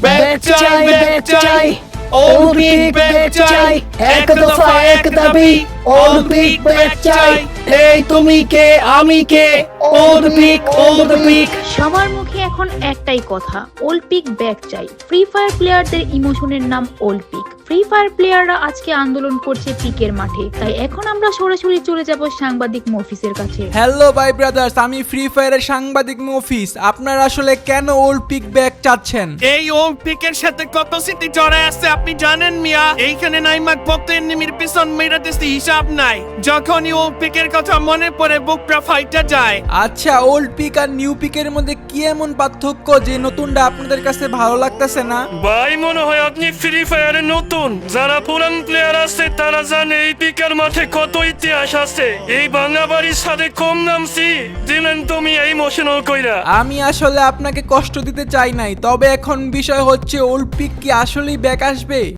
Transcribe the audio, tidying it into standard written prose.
Back চাই Olympic back চাই, এক দফা এক দাবি অলিম্পিক ব্যাক চাই। এই তুমি কে আমি কে, অলিম্পিক। সবার মুখে এখন একটাই কথা, ওলপিক ব্যাক চাই। ফ্রি ফায়ার প্লেয়ারদের ইমোশনের নাম ওলপিক। ফ্রি ফায়ার প্লেয়াররা আজকে আন্দোলন করছে পিকের মাঠে, তাই এখন আমরা সরাসরি চলে যাব সাংবাদিক মফিসের কাছে। হ্যালো ভাই ব্রাদার্স, আমি ফ্রি ফায়ারের সাংবাদিক মফিস। আপনারা আসলে কেন ওলপিক ব্যাক চাচ্ছেন? এই অলিম্পিকের সাথে কত স্মৃতি জড়ায় আছে আপনি জানেন মিয়া? এইখানে নাইমাক ভক্ত এনিমির পিছন মেরাতেছি হিসাব নাই। যখনই অলিম্পিকের কথা মনে পড়ে বুকটা ফাইটা যায়। আচ্ছা, ওল্ড পিক আর নিউ পিকের মধ্যে কি এমন পার্থক্য যে নতুনটা আপনাদের কাছে ভালো লাগতেছে না? ভাই মনে হয় আপনি ফ্রি ফায়ারে নতুন। যারা পুরান প্লেয়ার আছে তারা জানে এই পিকের মাঠে কত ইতিহাস আছে। এই বাংলা বাড়ির সাথে কম নামছি দিলেন তুমি এই ইমোশনাল কইরা। আমি আসলে আপনাকে কষ্ট দিতে চাই নাই, তবে এখন বিষয় হচ্ছে ওল্ড পিক কি আসলেই ব্যাক আসবে?